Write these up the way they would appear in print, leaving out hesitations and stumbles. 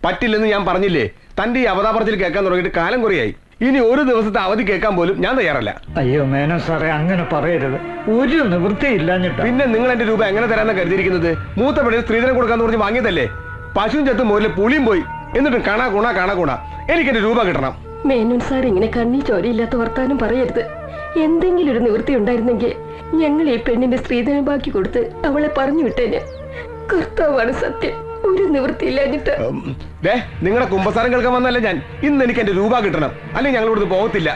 പറ്റില്ലെന്ന് ഞാൻ പറഞ്ഞില്ലേ? തന്റെ ഈ അവതാപറച്ചിൽ കേൾക്കാൻ തുടങ്ങിയിട്ട് കാലം കുറയായി. ഇനി ഒരു ദിവസത്തെ അവധി കേൾക്കാൻ പോലും ഞാൻ തയ്യാറല്ല. അയ്യോ മേനോൻ സാറേ, അങ്ങനെ പറയരുത്. ഒരു നിവൃത്തിയില്ലാഞ്ഞിട്ട്. പിന്നെ നിങ്ങൾ എന്റെ രൂപ എങ്ങനെ തരാന്ന് കരുതിയിരിക്കുന്നത്? മൂത്ത പെണ്ണിന് സ്ത്രീധനം കൊടുക്കാന്ന് പറഞ്ഞ് വാങ്ങിയതല്ലേ? പശുവും ചത്ത് മോരിലെ പുളിയും പോയി. എന്നിട്ടും കാണാ ഗുണ എനിക്ക് എന്റെ രൂപ കിട്ടണം. മേനോൻ സാർ ഇങ്ങനെ കണ്ണി ചോരയില്ലാത്ത വർത്താനം പറയരുത്. എന്തെങ്കിലും ഒരു നിവൃത്തി ഉണ്ടായിരുന്നെങ്കിൽ ഞങ്ങൾ ഈ പെണ്ണിന്റെ സ്ത്രീധനം ബാക്കി കൊടുത്ത് അവളെ പറഞ്ഞു വിട്ടേന്. കർത്താവാണ് സത്യം, ഒരു നിവൃത്തി ഇല്ലാഞ്ഞിട്ട്. നിങ്ങളുടെ കുമ്പസാരം കേൾക്കാൻ വന്നല്ല ഞാൻ. ഇന്ന് എനിക്ക് എന്റെ രൂപ കിട്ടണം, അല്ലെങ്കിൽ ഞങ്ങൾ ഇവിടുന്ന് പോകത്തില്ല.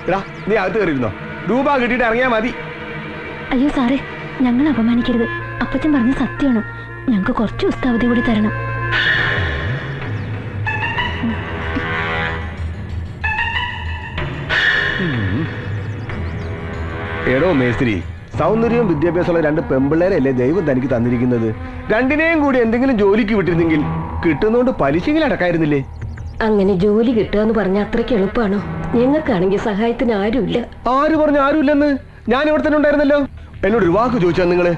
എടാ, നീ അകത്ത് കയറിയിരുന്നോ? രൂപ കിട്ടിയിട്ട് ഇറങ്ങിയാ മതി. അയ്യോ സാറേ, ഞങ്ങൾ അപമാനിക്കരുത്. അപ്പച്ചൻ പറഞ്ഞ സത്യമാണ്. ഞങ്ങൾക്ക് കുറച്ച് ദിവസത്തെ അവധി കൂടി തരണം. എടോ മേസ്ത്രി, സൗന്ദര്യവും വിദ്യാഭ്യാസമുള്ള രണ്ട് പെമ്പിള്ളേരല്ലേ ദൈവം തനിക്ക് തന്നിരിക്കുന്നത്. രണ്ടിനെയും കൂടി എന്തെങ്കിലും ജോലിക്ക് വിട്ടിരുന്നെങ്കിൽ കിട്ടുന്നോണ്ട് പലിശയിൽ അടക്കായിരുന്നില്ലേ? അങ്ങനെ ജോലി കിട്ടുക എന്ന് പറഞ്ഞ അത്രയ്ക്ക് എളുപ്പമാണോ? ഞങ്ങൾക്കാണെങ്കിൽ സഹായത്തിന് ആരുമില്ല. ആര് പറഞ്ഞു ആരുമില്ലെന്ന്? ഞാൻ ഇവിടെ തന്നെ ഉണ്ടായിരുന്നല്ലോ. എന്നോട് ഒരു വാക്ക് ചോദിച്ചാൽ നിങ്ങള്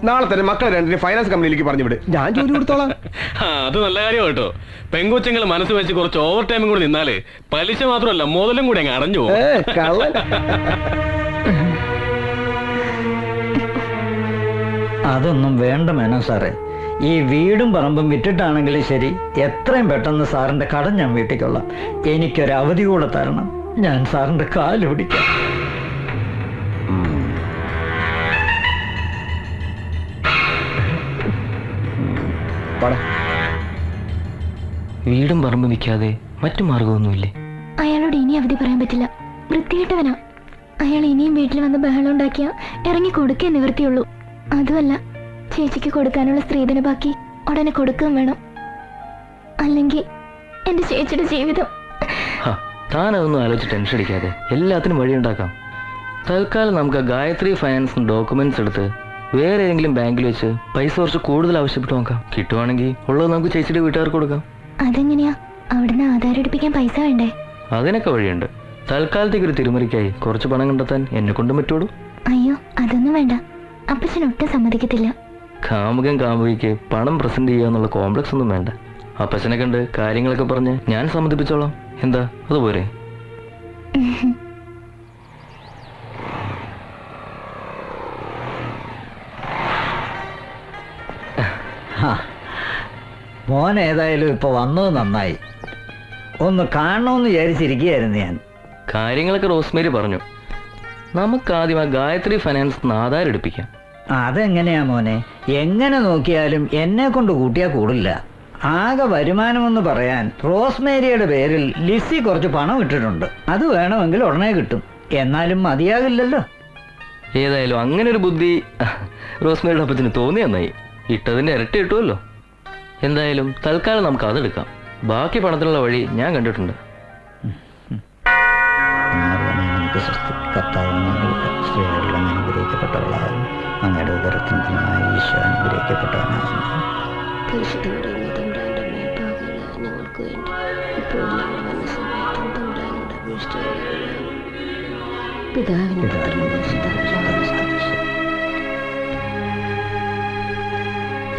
നാളെ തന്നെ മക്കളെ രണ്ടിനെ ഫൈനാൻസ് കമ്പനിയിലേക്ക് പറഞ്ഞു വിട്, ഞാൻ ജോലി കൊടുത്തോളാം. അത് നല്ല കാര്യം കേട്ടോ. പെങ്കൊച്ചുങ്ങൾ മനസ്സ് വെച്ച് കുറച്ച് ഓവർ ടൈമും കൂടി നിന്നാല് പലിശ മാത്രമല്ല മുതലും കൂടി അങ്ങ് അടഞ്ഞു പോകും. അതൊന്നും വേണ്ട മേനോൻ സാറേ. ഈ വീടും പറമ്പും വിറ്റിട്ടാണെങ്കിലും ശരി, എത്രയും പെട്ടെന്ന് സാറിന്റെ കടം ഞാൻ വീട്ടിക്കൊള്ളാം. എനിക്കൊരു അവധി കൂടെ തരണം. ഞാൻ സാറിന്റെ കാല് പിടിക്കാം. വീടും പറമ്പും വിൽക്കാതെ മറ്റു മാർഗമൊന്നുമില്ലേ? അയാളോട് ഇനി അവധി പറയാൻ പറ്റില്ല. വൃത്തികെട്ടവനാ അയാൾ. ഇനിയും വീട്ടിൽ വന്ന് ബഹളം ഉണ്ടാക്കിയാ ഇറങ്ങി കൊടുക്കേ നിവൃത്തിയുള്ളൂ. അതുമല്ല, ചേച്ചിക്ക് കൊടുക്കാനുള്ള സ്ത്രീധന ബാക്കി ഉടനെ കൊടുക്കുകയും വേണം. അല്ലെങ്കിൽ എന്റെ ചേച്ചിയുടെ ജീവിതം. താനതൊന്നും ആലോചിച്ച് ടെൻഷൻ അടിക്കാതെ എല്ലാത്തിനും വഴിയുണ്ടാക്കാം. തൽക്കാലം നമുക്ക് ഗായത്രി ഫൈനാൻസ് ഡോക്യുമെന്റ്സ് എടുത്ത് വേറെ ഏതെങ്കിലും ബാങ്കിൽ വെച്ച് പൈസ കുറച്ച് കൂടുതൽ ആവശ്യപ്പെട്ട് നോക്കാം. കിട്ടുവാണെങ്കിൽ ഉള്ളത് നമുക്ക് ചേച്ചിയുടെ വീട്ടുകാർക്ക് കൊടുക്കാം. അതെങ്ങനെയാ? അവിടുന്ന് ആധാരം എടുപ്പിക്കാൻ പൈസ വേണ്ടേ? അതിനൊക്കെ വഴിയുണ്ട്. തൽക്കാലത്തേക്ക് ഒരു തിരുമറിക്കായി കുറച്ച് പണം കണ്ടെത്താൻ എന്നെ കൊണ്ടും പറ്റുള്ളൂ. അയ്യോ, അതൊന്നും വേണ്ട. അപ്പച്ചൻ ഒട്ടും സമ്മതിക്കത്തില്ല. കാമുകൻ കാമുകിക്ക് പണം പ്രസന്റ് ചെയ്യുക എന്നുള്ള കോംപ്ലക്സ് ഒന്നും വേണ്ട. അപ്പച്ചനെ കണ്ട് കാര്യങ്ങളൊക്കെ പറഞ്ഞ് ഞാൻ സമ്മതിപ്പിച്ചോളാം. എന്താ, അതുപോലെ? മോൻ ഏതായാലും ഇപ്പൊ വന്നത് നന്നായി. ഒന്ന് കാണണമെന്ന് വിചാരിച്ചിരിക്കുകയായിരുന്നു ഞാൻ. കാര്യങ്ങളൊക്കെ റോസ്മേരി പറഞ്ഞു. നമുക്കാദ്യം ആ ഗായത്രി ഫൈനാൻസ് ആധാരം എടുപ്പിക്കാം. അതെങ്ങനെയാ മോനെ? എങ്ങനെ നോക്കിയാലും എന്നെ കൊണ്ട് കൂട്ടിയാൽ കൂടില്ല. ആകെ വരുമാനമെന്ന് പറയാൻ റോസ്മേരിയുടെ പേരിൽ ലിസി കുറച്ച് പണം ഇട്ടിട്ടുണ്ട്. അത് വേണമെങ്കിൽ ഉടനെ കിട്ടും. എന്നാലും മതിയാകില്ലല്ലോ. ഏതായാലും അങ്ങനെ ഒരു ബുദ്ധി റോസ്മേരിയുടെ അപ്പത്തിന് തോന്നി നന്നായി. ഇട്ടതിന്റെ ഇരട്ടി കിട്ടുമല്ലോ. എന്തായാലും തൽക്കാലം നമുക്ക് അതെടുക്കാം. ബാക്കി പണത്തിനുള്ള വഴി ഞാൻ കണ്ടിട്ടുണ്ട്. സ്ത്രീകളിലും അനുഗ്രഹിക്കപ്പെട്ടവളാകുന്നു. അങ്ങയുടെ ഉദരത്തിന് ഫലമായി ഈശോ അനുഗ്രഹിക്കപ്പെട്ടവനാകുന്നു.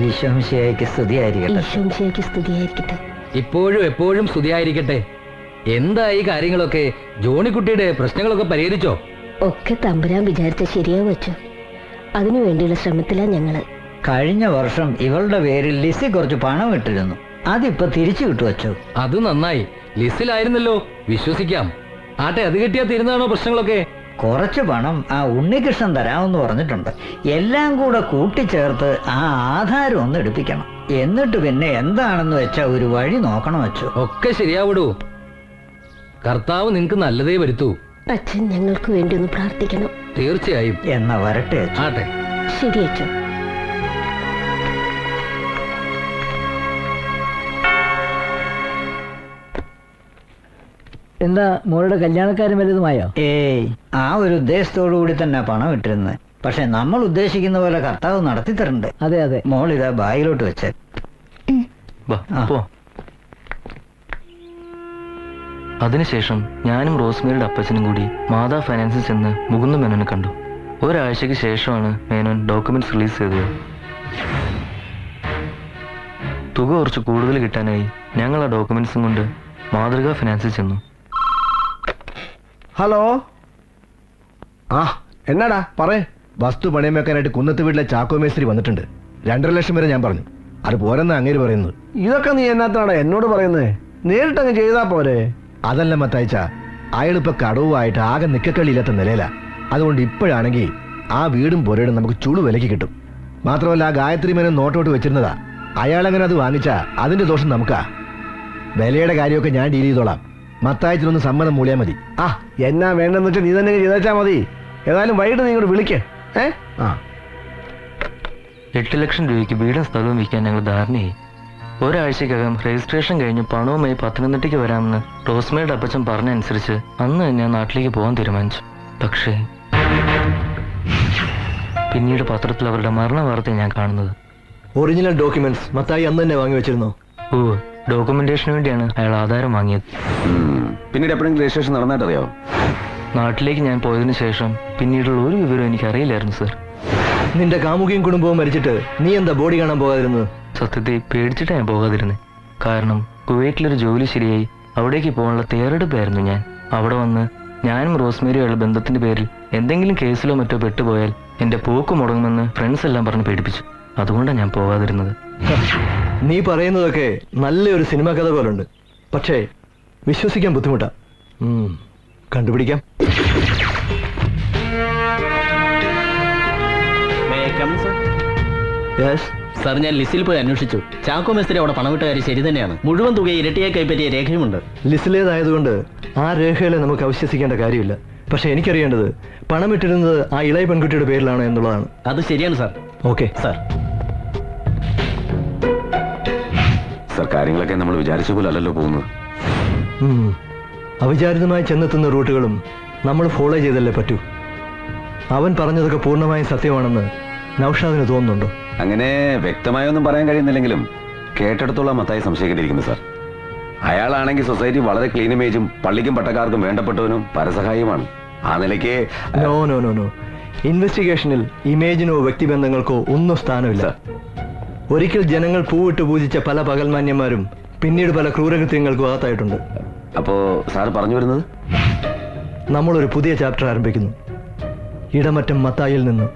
ഈശോമിശിഹായ്ക്ക് സ്തുതിയായിരിക്കട്ടെ. ഇപ്പോഴും എപ്പോഴും സ്തുതിയായിരിക്കട്ടെ. എന്തായി കാര്യങ്ങളൊക്കെ? ജോണിക്കുട്ടിയുടെ പ്രശ്നങ്ങളൊക്കെ പരിഹരിച്ചോ? ഒക്കെ തമ്പുരാൻ വിചാരിച്ച ശരിയാവും വെച്ചു. അതിനു വേണ്ടിയുള്ള ശ്രമത്തിലാണ് ഞങ്ങള്. കഴിഞ്ഞ വർഷം ഇവളുടെ പേരിൽ ലിസി കുറച്ച് പണം ഇട്ടിരുന്നു. അതിപ്പോ തിരിച്ചു കിട്ടു വച്ചു. അത് നന്നായി. ലിസ്റ്റിലായിരുന്നല്ലോ, വിശ്വസിക്കാം. ആട്ടെ, അത് കിട്ടിയാ തീരുന്നതാണോ പ്രശ്നങ്ങളൊക്കെ? കുറച്ച് പണം ആ ഉണ്ണികൃഷ്ണൻ തരാമെന്ന് പറഞ്ഞിട്ടുണ്ട്. എല്ലാം കൂടെ കൂട്ടിച്ചേർത്ത് ആ ആധാരം ഒന്ന് എടുപ്പിക്കണം. എന്നിട്ട് പിന്നെ എന്താണെന്ന് വെച്ചാ ഒരു വഴി നോക്കണം വെച്ചു. ഒക്കെ ശരിയാവിടൂ. കർത്താവ് നിങ്ങക്ക് നല്ലതേ വരുത്തൂ. അച്ഛൻ ഞങ്ങൾക്ക് വേണ്ടി ഒന്ന് പ്രാർത്ഥിക്കണം. തീർച്ചയായും. എന്നാ വരട്ടെ. ആട്ടെ, ശരി അച്ഛൻ. എന്താ മോളുടെ കല്യാണക്കാരും വലുതുമായോ? ഏയ്, ആ ഒരു ഉദ്ദേശത്തോടു കൂടി തന്നെ പണം ഇട്ടിരുന്നത്. പക്ഷെ നമ്മൾ ഉദ്ദേശിക്കുന്ന പോലെ കർത്താവ് നടത്തി തരണ്ടേ? അതെ അതെ. മോൾ ഇതാ ബാഗിലോട്ട് വെച്ചേ. അതിനുശേഷം ഞാനും റോസ്മേരിയുടെ അപ്പച്ചനും കൂടി മാതാ ഫൈനാൻസിൽ ചെന്ന് മുകുന്ദ മേനോനെ കണ്ടു. ഒരാഴ്ചയ്ക്ക് ശേഷമാണ് മേനോൻ ഡോക്യുമെന്റ്സ് റിലീസ് ചെയ്തത്. തുക കുറച്ച് കൂടുതൽ കിട്ടാനായി ഞങ്ങൾ ആ ഡോക്യുമെന്റ്സും കൊണ്ട് മാതൃക ഫിനാൻസിൽ ചെന്നു. ഹലോ, ആ എന്നാടാ പറയേ. വസ്തു പണയം വെക്കാനായിട്ട് കുന്നത്ത് വീട്ടിലെ ചാക്കോ മേസ്ത്രി വന്നിട്ടുണ്ട്. 2.5 ലക്ഷം വരെ ഞാൻ പറഞ്ഞു. അത് പോരെന്നാ അങ്ങേര് പറയുന്നത്. ഇതൊക്കെ നീ എന്നാത്താടാ എന്നോട് പറയുന്നത്? നേരിട്ടങ്ങ് ചെയ്താ പോരെ. അതല്ല മത്തായിച്ച, അയാളിപ്പോ കടവുമായിട്ട് ആകെ നിക്കക്കളിയില്ലാത്ത നിലയിലാ. അതുകൊണ്ട് ഇപ്പോഴാണെങ്കിൽ ആ വീടും പുരയിടും നമുക്ക് ചുളു വിലയ്ക്ക് കിട്ടും. മാത്രമല്ല ആ ഗായത്രി മേനെ നോട്ടോട്ട് വെച്ചിരുന്നതാ. അയാളങ്ങനെ അത് വാങ്ങിച്ചാ അതിന്റെ ദോഷം നമുക്കാ. വിലയുടെ കാര്യമൊക്കെ ഞാൻ ഡീൽ ചെയ്തോളാം. മത്തായത്തിനൊന്ന് സമ്മതം മൂളിയാൽ മതി. ആ എന്നാ വേണ്ടെന്ന് വെച്ചാൽ നീ തന്നെ ചെയ്തേച്ചാ മതി. ഏതായാലും വൈകിട്ട് നീ ഇങ്ങോട്ട് വിളിക്കേ. ആ 8 ലക്ഷം രൂപയ്ക്ക് വീടും സ്ഥലവും വിൽക്കാൻ ഞങ്ങൾ ധാരണയായി. ഒരാഴ്ചക്കകം രജിസ്ട്രേഷൻ കഴിഞ്ഞ് പണവുമായി പത്തനംതിട്ടയ്ക്ക് വരാമെന്ന് റോസ്മേയുടെ അപ്പച്ചൻ പറഞ്ഞനുസരിച്ച് അന്ന് ഞാൻ നാട്ടിലേക്ക് പോകാൻ തീരുമാനിച്ചു. പക്ഷേ പിന്നീട് പത്രത്തിൽ അവരുടെ മരണ വാർത്ത ഞാൻ കാണുന്നത്. ഒറിജിനൽ ഡോക്യുമെന്റ്സ് മത്തായി അന്ന് തന്നെ വാങ്ങി വെച്ചിരുന്നോ? ഓ, ഡോക്യുമെന്റേഷന് വേണ്ടിയാണ് അയാൾ ആധാരം വാങ്ങിയത്. പിന്നീട് എപ്പോഴെങ്കിലും രജിസ്ട്രേഷൻ നടന്നായിട്ടറിയാവോ? നാട്ടിലേക്ക് ഞാൻ പോയതിനു ശേഷം പിന്നീടുള്ള ഒരു വിവരം എനിക്ക് അറിയില്ലായിരുന്നു സർ. നിന്റെ കാമുകിയും കുടുംബവും മരിച്ചിട്ട് നീ എന്താ ബോഡി കാണാൻ പോകാതിരുന്നത്? സത്യത്തെ പേടിച്ചിട്ടാണ് ഞാൻ പോകാതിരുന്നത്. കാരണം കുവൈറ്റിലൊരു ജോലി ശരിയായി അവിടേക്ക് പോകാനുള്ള തയ്യാറെടുപ്പായിരുന്നു ഞാൻ. അവിടെ വന്ന് ഞാനും റോസ്മേരിയുള്ള ബന്ധത്തിന്റെ പേരിൽ എന്തെങ്കിലും കേസിലോ മറ്റോ പെട്ടുപോയാൽ എന്റെ പോക്ക് മുടങ്ങുമെന്ന് ഫ്രണ്ട്സ് എല്ലാം പറഞ്ഞ് പേടിപ്പിച്ചു. അതുകൊണ്ടാണ് ഞാൻ പോകാതിരുന്നത്. നീ പറയുന്നതൊക്കെ നല്ലൊരു സിനിമ കഥ പോലുണ്ട്. പക്ഷേ വിശ്വസിക്കാൻ ബുദ്ധിമുട്ടാ. കണ്ടുപിടിക്കാം. സാർ, ഞാൻ ലിസ്റ്റിൽ പോയി അന്വേഷിച്ചു. ചാക്കോ മേസ്ത്രി അവിടെ പണം വിട്ട കാര്യം ശരി തന്നെയാണ്. മുഴുവൻ തുക ഇരട്ടിയായി കൈപ്പറ്റിയ രേഖയുമുണ്ട്. ലിസ്റ്റിലേതായതുകൊണ്ട് ആ രേഖകളെ നമുക്ക് അവിശ്വസിക്കേണ്ട കാര്യമില്ല. പക്ഷെ എനിക്കറിയേണ്ടത് പണം ഇട്ടിരുന്നത് ആ ഇളയ പെൺകുട്ടിയുടെ പേരിലാണോ എന്നുള്ളതാണ്. അത് ശരിയാണ് സാർ. Okay sir. സാർ, കാര്യങ്ങളൊക്കെ നമ്മൾ വിചാരിച്ച പോലെ അല്ലല്ലോ പോകുന്നത്. അവിചാരിതമായി ചെന്നെത്തുന്ന റൂട്ടുകളും നമ്മൾ ഫോളോ ചെയ്തല്ലേ പറ്റൂ. അവൻ പറഞ്ഞതൊക്കെ പൂർണ്ണമായും സത്യമാണെന്ന് നൗഷാദിന് തോന്നുന്നുണ്ടോ? അങ്ങനെ വ്യക്തമായൊന്നും പറയാൻ കഴിയുന്നില്ലെങ്കിലും കേട്ടെടുത്തോളം മത്തായി സംശയിക്കേണ്ടിയിരിക്കുന്നു സാർ. അയാളാണെങ്കിൽ സൊസൈറ്റി വളരെ ക്ലീൻ ഇമേജും പള്ളിക്കും പട്ടക്കാർക്കും വേണ്ടപ്പെട്ടവനും പരസഹായവുമാണ്. ആ നിലയ്ക്ക് നോ നോ നോ നോ ഇൻവെസ്റ്റിഗേഷനിൽ ഇമേജിനോ വ്യക്തിബന്ധങ്ങൾക്കോ ഒന്നും സ്ഥാനമില്ല. ഒരിക്കൽ ജനങ്ങൾ പൂവിട്ട് പൂജിച്ച പല പകൽമാന്യന്മാരും പിന്നീട് പല ക്രൂരകൃത്യങ്ങൾക്കും അകത്തായിട്ടുണ്ട്. അപ്പോ സാർ പറഞ്ഞു വരുന്നത് നമ്മളൊരു പുതിയ ചാപ്റ്റർ ആരംഭിക്കുന്നു. ഇടമറ്റം മത്തായിൽ നിന്ന്.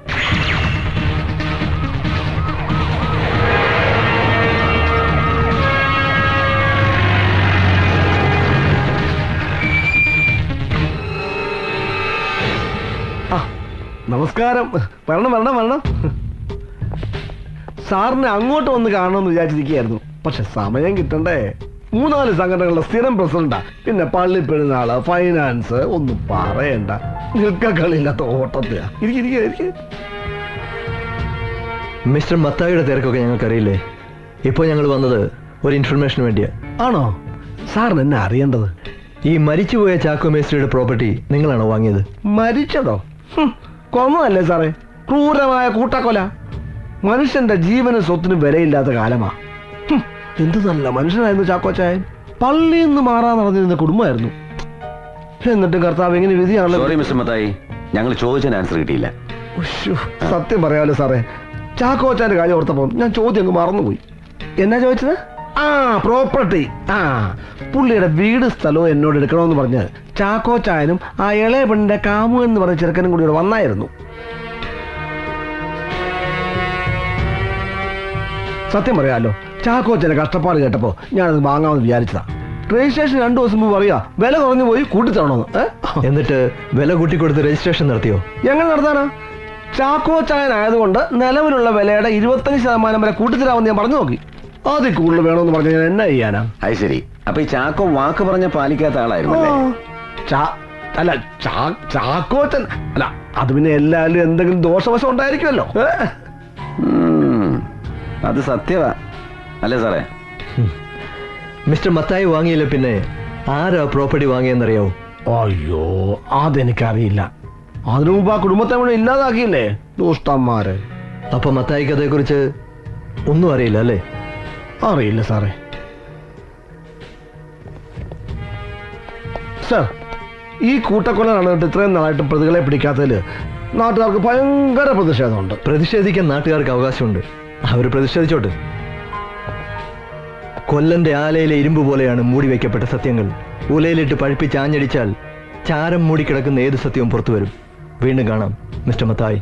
നമസ്കാരം. വരണം വരണം വരണം. സാറിനെ അങ്ങോട്ട് വന്ന് കാണണമെന്ന് വിചാരിച്ചിരിക്കുകയായിരുന്നു. പക്ഷെ സമയം കിട്ടണ്ടേ. 3-4 സംഘടനകളുടെ സ്ഥിരം പ്രസിഡന്റാ. പിന്നെ പള്ളി പെരുന്നാള്, ഫൈനാൻസ്, ഒന്നും പറയണ്ട. നിൽക്കളില്ലാത്ത ഓട്ടത്തിലാ. മിസ്റ്റർ മത്തായിയുടെ തിരക്കൊക്കെ ഞങ്ങൾക്കറിയില്ലേ. ഇപ്പോൾ ഞങ്ങൾ വന്നത് ഒരു ഇൻഫർമേഷന് വേണ്ടിയാ. ആണോ? സാറിന് എന്നെ അറിയേണ്ടത്. ഈ മരിച്ചുപോയ ചാക്കോ മേസ്ത്രിയുടെ പ്രോപ്പർട്ടി നിങ്ങളാണോ വാങ്ങിയത്? മരിച്ചതോ? കൊന്നതല്ലേ സാറേ. ക്രൂരമായ കൂട്ടക്കൊല. മനുഷ്യന്റെ ജീവനും സ്വത്തിനും വിലയില്ലാത്ത കാലമാ. എന്ത് നല്ല മനുഷ്യനായിരുന്നു ചാക്കോച്ചായൻ. പള്ളിയിൽ നിന്ന് മാറാൻ നടന്നിരുന്ന കുടുംബമായിരുന്നു. എന്നിട്ട് കർത്താവ് എങ്ങനെ വിധിയാണല്ലോ. സോറി മിസ്റ്റർ മത്തായി, ഞങ്ങൾ ചോദിച്ചതിന് ആൻസർ കിട്ടിയില്ല. സത്യം പറയാമല്ലോ സാറേ, ചാക്കോച്ചാന്റെ കാര്യം ഓർത്തപ്പോ ഞാൻ ചോദ്യം അങ്ങ് മറന്നുപോയി. എന്നാ ചോദിച്ചത്? ആ, പ്രോപ്പർട്ടി. ആ, പുള്ളിയുടെ വീട് സ്ഥലവും എന്നോട് എടുക്കണമെന്ന് പറഞ്ഞ് ചാക്കോച്ചായനും ആ ഇളയ പെണ്ണിന്റെ കാമു എന്ന് പറഞ്ഞ ചെറുക്കനും കൂടി ഇവിടെ വന്നായിരുന്നു. സത്യം പറയാമല്ലോ, ചാക്കോച്ചന്റെ കഷ്ടപ്പാട് കേട്ടപ്പോ ഞാനത് വാങ്ങാമെന്ന് വിചാരിച്ചതാ. രജിസ്ട്രേഷൻ 2 ദിവസം മുമ്പ് പറയാ വില കുറഞ്ഞു പോയി കൂട്ടിത്തരണമെന്ന്. എന്നിട്ട് വില കൂട്ടിക്കൊടുത്ത് രജിസ്ട്രേഷൻ നടത്തിയോ? എങ്ങനെ നടത്താനാ? ചാക്കോച്ചായനായതുകൊണ്ട് നിലവിലുള്ള വിലയുടെ 25% വരെ കൂട്ടിത്തരാമെന്ന് ഞാൻ പറഞ്ഞു നോക്കി. അതിൽ കൂടുതൽ വേണമെന്ന് പറഞ്ഞാൽ ഞാൻ എന്നാ ചെയ്യാനാ? അത് ശരി. അപ്പൊ ഈ ചാക്കോ വാക്ക് പറഞ്ഞ പാലിക്കാത്ത ആളായിരുന്നു. അല്ല, ചാക്കോച്ചൻ അല്ല, അത് പിന്നെ എല്ലാവരും എന്തെങ്കിലും ദോഷവശം ഉണ്ടായിരിക്കുമല്ലോ. അത് സത്യവാ അല്ലേ സാറേ? മിസ്റ്റർ മത്തായി വാങ്ങിയില്ല പിന്നെ ആരാ പ്രോപ്പർട്ടി വാങ്ങിയെന്നറിയാവോ? അയ്യോ, അതെനിക്കറിയില്ല. അതിനു മുമ്പ് ആ കുടുംബത്തെ മുഴുവൻ ഇല്ലാതാക്കിയില്ലേ ദുഷ്ടന്മാര്. അപ്പൊ മത്തായിക്ക് അതേക്കുറിച്ച് ഒന്നും അറിയില്ല അല്ലേ? അറിയില്ല സാറേ. സാർ, ഈ കൂട്ടക്കൊല നടന്നിട്ട് ഇത്രയും നാളായിട്ട് പ്രതികളെ പിടിക്കാത്തതിൽ നാട്ടുകാർക്ക് ഭയങ്കര പ്രതിഷേധമുണ്ട്. പ്രതിഷേധിക്കാൻ നാട്ടുകാർക്ക് അവകാശമുണ്ട്. അവർ പ്രതിഷേധിച്ചോട്ട്. കൊല്ലന്റെ ആലയിലെ ഇരുമ്പ് പോലെയാണ് മൂടി വയ്ക്കപ്പെട്ട സത്യങ്ങൾ. ഉലയിലിട്ട് പഴുപ്പിച്ച് ആഞ്ഞടിച്ചാൽ ചാരം മൂടിക്കിടക്കുന്ന ഏത് സത്യവും പുറത്തു വരും. വീണ്ടും കാണാം മിസ്റ്റർ മത്തായി.